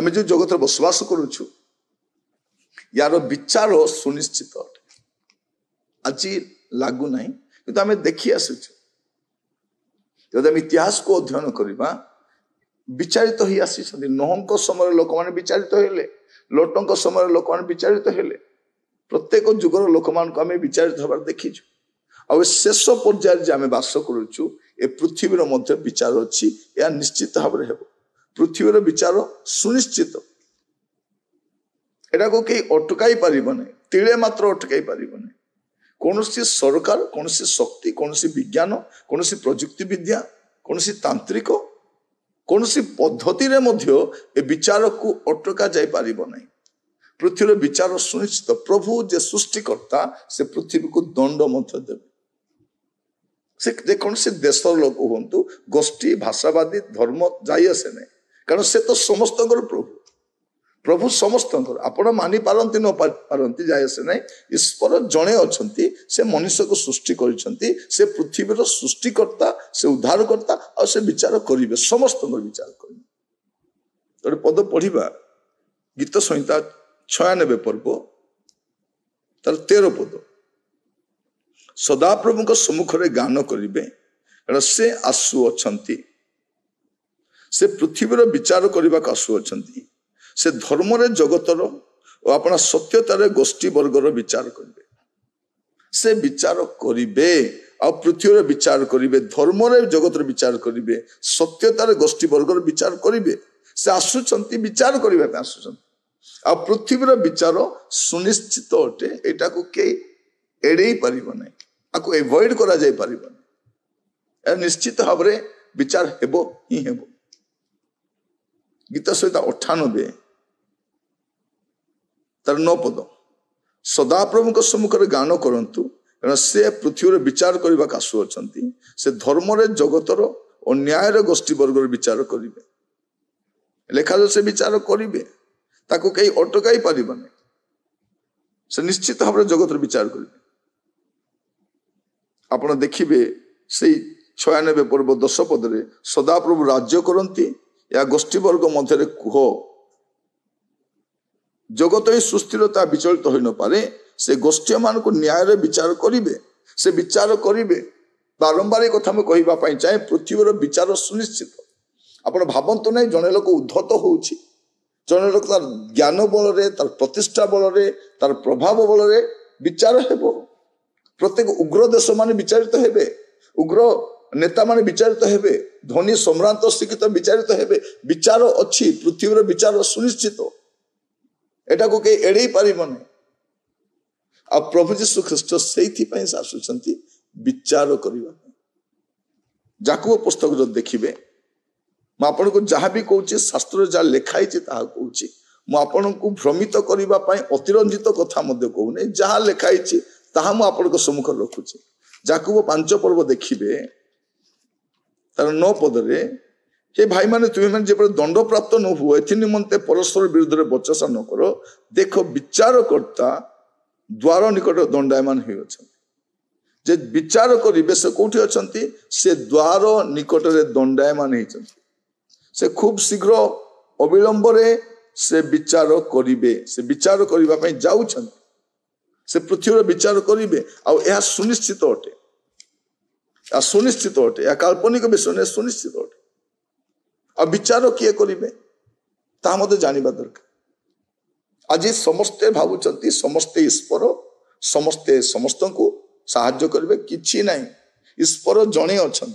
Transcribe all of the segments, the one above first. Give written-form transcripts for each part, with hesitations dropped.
आम जो जगत बसवास करुचु यार विचार सुनिश्चित अटे आज लागू ना कि आम देखी आसुचु जब आम इतिहास को अध्ययन करवा विचारित ही आसी नोह समय लोक मैंने विचारित हेले लोटों समय लोक मैंने विचारित हेले प्रत्येक जुगर लोक मान आम विचारित हबार देखीचु आ शेष पर्यायर आम बास करुचु ए पृथ्वीर मध्य विचार अच्छी यह निश्चित भाव में पृथ्वीर विचार सुनिश्चित एटा को कहीं अटकाई पारिबने तिले मात्र अटकाई पारिबने कौन सरकार कौन शक्ति कौन विज्ञान कौन प्रजुक्ति विद्या कौन तांत्रिक कौन पद्धति ए विचार को अटका जाई पारिबो नहीं पृथ्वीर विचार सुनिश्चित प्रभु जे सृष्टिकर्ता से पृथ्वी को दंड मध्य देवे से जेकोसी देशर लोक हूँ गोष्ठी भाषावादी धर्म जाई आसे नहीं कारण से तो समस्त प्रभु प्रभु समस्त आपण मानि पारंती न पारंती जाय आसे नहीं ईश्वर जड़े अच्छा से मनुष्य को सृष्टि करिसेंती से पृथ्वीर सृष्टिकर्ता से उद्धारकर्ता और से विचार करेंगे समस्त विचार करेंगे गोटे पद पढ़ा गीत संहिता 96 पर्व तार 13 पद सदाप्रभु सम्मुख में गान करेंगे कारण से आसु अछंती से पृथ्वीर विचार करने को आसु अछंती से धर्म रे जगतर और अपना सत्यतार गोष्ठी वर्गर विचार करेंगे से विचार करेंगे आ पृथ्वी विचार करेंगे धर्म रे जगतर विचार करेंगे सत्यतार गोष्ठी वर्गर विचार करेंगे से आसुचंती विचार करने आसुचंती आ पृथ्वीर विचार सुनिश्चित अटे एटा को के एड़े पारिबो नै आको एवॉइड करा जाय पारिबो नै निश्चित भाव में विचार हेबो ही हेबो गीत सहित 98 तार 9 पद सदाप्रभु सम्मुख में गान करंतु कारण से पृथ्वी विचार करने का आसु अछंती से धर्म रे जगतर और न्याय गोष्ठी वर्ग विचार करेंगे लेखा से विचार करेंगे ताको कहीं अटकाई पारिबने से निश्चित भाव में जगत विचार करेंगे आपण देखिए से 96 पर्व 10 पदरे सदाप्रभु राज्य करती या गोष्ठी वर्ग मध्य कुह जगत ही सुस्थिरता विचलित हो न पारे से गोष्ठी मान को न्याय विचार करेंगे से विचार करेंगे बारंबार कथा मैं कहवाई चाहे पृथ्वीर विचार सुनिश्चित आप भावतु ना जड़े लोक उद्धत होउछि जड़े लोक तार ज्ञान बल तार प्रतिष्ठा बल तार प्रभाव बल विचार हेबो प्रत्येक उग्र देश मान विचारित हेबे उग्र नेता मान विचारित हेबे धनी सम्रांत शिक्षित विचारित हेबे विचार अच्छी पृथ्वीर विचार सुनिश्चित एटा को कहीं एड़े पारिबने आ प्रभु जीशु ख्रीष्ट से आसुचंती विचार करने जाकब पुस्तक जो देखिए मैं आपन को जहाँ भी कहूँ शास्त्र जहाँ लिखाई कहूँ मुझे को भ्रमित करने अतिरंजित कथा कहूनी जहाँ लिखाई ताहा मु आपण को सम्मुख रखुची जाकब 5 पर्व देखिए तार 9 पदरे हे भाई माने तुम्हें मैंने जब दंड प्राप्त न हुए एथि निमंते परस्पर विरुद्ध में बचसा न करो देख विचार करता द्वार निकट दंडायमान हो जे विचार करेंगे से कौटी अच्छा से द्वार निकट में दंडायमान होती से खूब शीघ्र अविलंब से विचार करेंगे से विचार करने जाऊँ से पृथ्वी विचार करेंगे आ सुनिश्चित अटे सुनिश्चित अटे या काल्पनिक विषय नहीं सुनिश्चित अटे आ विचार किए करेंगे ता मते जानिबा दरकार आज समस्ते भावुचंती समस्ते ईश्वर समस्ते समस्त को साहाय्य करेंगे किछि नहीं ईश्वर जड़े अच्छा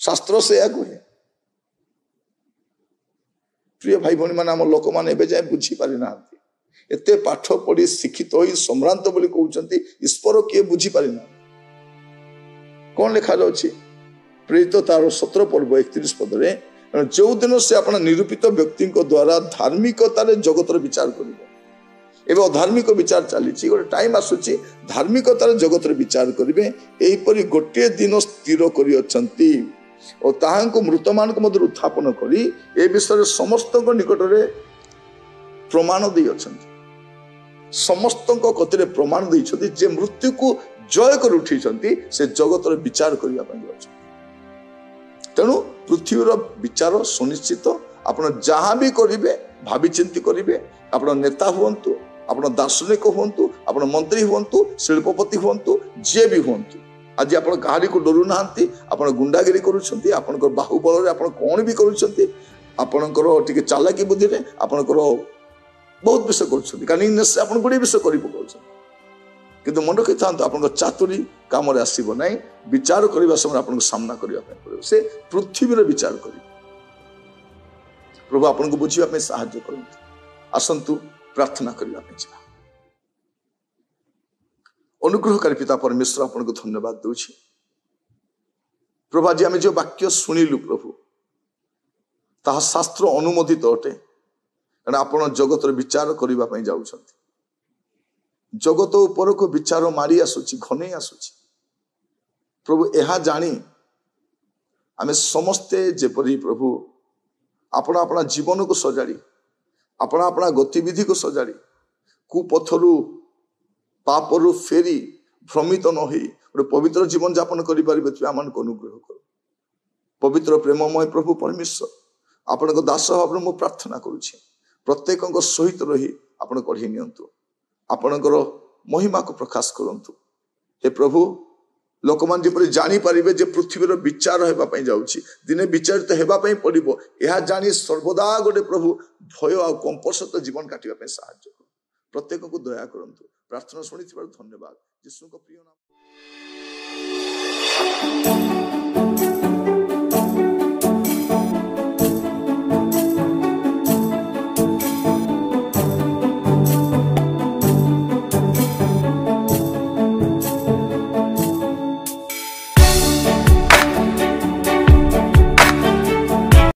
शास्त्र से या कहे प्रिय भाई भौणी मान आम लोक मैंने जाए बुझी पारि ना एत पाठ पढ़ी शिक्षित हो सम्रांत बोली कहते ईश्वर किए बुझी पारि ना कौन लिखा जाऊँगी प्रेरित तार 17 पर्व 31 पदरे जो दिन से अपना निरूपित व्यक्ति द्वारा धार्मिकतार जगतर विचार करेंगे अधार्मिक विचार चली गोटे टाइम आसूची धार्मिकतार जगतर विचार करेंगे यहीपरि गोटे दिन स्थिर कर मृत मान मध्य उत्थापन कर विषय समस्त निकट में प्रमाण दे समस्त कथि प्रमाण दे जे मृत्यु को जय कर उठी से जगतर विचार करने तेणु पृथ्वीर विचार सुनिश्चित ଆପଣ ଯାହା ବି କରିବେ ଭାବି ଚିନ୍ତି କରିବେ। ଆପଣ ନେତା ହୁଅନ୍ତୁ, ଆପଣ ଦାର୍ଶନିକ ହୁଅନ୍ତୁ, ଆପଣ ମନ୍ତ୍ରୀ ହୁଅନ୍ତୁ, ଶିଳ୍ପପତି ହୁଅନ୍ତୁ, ଯିଏ ବି ହୁଅନ୍ତୁ, ଆଜି ଆପଣ କାହାରିକୁ ଡରୁ ନାହାନ୍ତି। ଆପଣ ଗୁଣ୍ଡାଗିରି କରୁଛନ୍ତି, ଆପଣଙ୍କର ବାହୁବଳରେ ଆପଣ କ'ଣ ବି କରୁଛନ୍ତି, ଆପଣଙ୍କର ଟିକେ ଚାଲାକି ବୁଦ୍ଧିରେ ଆପଣଙ୍କର ବହୁତ ବିଷୟ କରୁଛନ୍ତି, କାହିଁକି ସେ ଆପଣ ଗୋଟିଏ ବିଷୟ କରି ପକାଉଛନ୍ତି। କିନ୍ତୁ ମନେ ରଖିଥାନ୍ତୁ, ଆପଣଙ୍କ ଚାତୁରୀ କାମରେ ଆସିବ ନାହିଁ। ବିଚାର କରିବା ସମୟରେ ଆପଣଙ୍କୁ ସାମ୍ନା କରିବା ପାଇଁ ପଡ଼ିବ। ସେ ପୃଥିବୀର ବିଚାର କରିବେ। ପ୍ରଭୁ ଆପଣଙ୍କୁ ବୁଝିବା ପାଇଁ ସାହାଯ୍ୟ କରନ୍ତୁ। ଆସନ୍ତୁ ପ୍ରାର୍ଥନା କରିବା ପାଇଁ ଯିବା। ଅନୁଗ୍ରହକାରୀ ପିତା ପରମେଶ୍ୱର, ଆପଣଙ୍କୁ ଧନ୍ୟବାଦ ଦେଉଛି। ପ୍ରଭୁ ଆଜି ଆମେ ଯେଉଁ ବାକ୍ୟ ଶୁଣିଲୁ ପ୍ରଭୁ, ତାହା ଶାସ୍ତ୍ର ଅନୁମୋଦିତ ଅଟେ। କାରଣ ଆପଣ ଜଗତର ବିଚାର କରିବା ପାଇଁ ଯାଉଛନ୍ତି। ଜଗତ ଉପରକୁ ବିଚାର ମାରି ଆସୁଛି, ଘନେଇ ଆସୁଛି। ପ୍ରଭୁ ଏହା ଜାଣି ଆମେ ସମସ୍ତେ ଯେପରି ପ୍ରଭୁ ଆପଣ ଆପଣା ଜୀବନକୁ ସଜାଡ଼ି, ଆପଣ ଆପଣା ଗତିବିଧିକୁ ସଜାଡ଼ି, କୁପଥରୁ ପାପରୁ ଫେରି ଭ୍ରମିତ ନ ହୋଇ ଗୋଟେ ପବିତ୍ର ଜୀବନ ଯାପନ କରିପାରିବେ, ତୁମେ ଆମମାନଙ୍କୁ ଅନୁଗ୍ରହ କର। ପବିତ୍ର ପ୍ରେମମୟ ପ୍ରଭୁ ପରମେଶ୍ୱର, ଆପଣଙ୍କ ଦାସ ଭାବରେ ମୁଁ ପ୍ରାର୍ଥନା କରୁଛି, ପ୍ରତ୍ୟେକଙ୍କ ସହିତ ରହି ଆପଣ କଢ଼େଇ ନିଅନ୍ତୁ, ଆପଣଙ୍କର ମହିମାକୁ ପ୍ରକାଶ କରନ୍ତୁ। ହେ ପ୍ରଭୁ, ଲୋକମାନେ ଯେପରି ଜାଣିପାରିବେ ଯେ ପୃଥିବୀର ବିଚାର ହେବା ପାଇଁ ଯାଉଛି, ଦିନେ ବିଚାରିତ ହେବା ପାଇଁ ପଡ଼ିବ, ଏହା ଜାଣି ସର୍ବଦା ଗୋଟେ ପ୍ରଭୁ ଭୟ ଆଉ କମ୍ପ ସହିତ ଜୀବନ କାଟିବା ପାଇଁ ସାହାଯ୍ୟ କର। ପ୍ରତ୍ୟେକଙ୍କୁ ଦୟା କରନ୍ତୁ। ପ୍ରାର୍ଥନା ଶୁଣିଥିବାରୁ ଧନ୍ୟବାଦ। ଯୀଶୁଙ୍କ ପ୍ରିୟ ନାମ।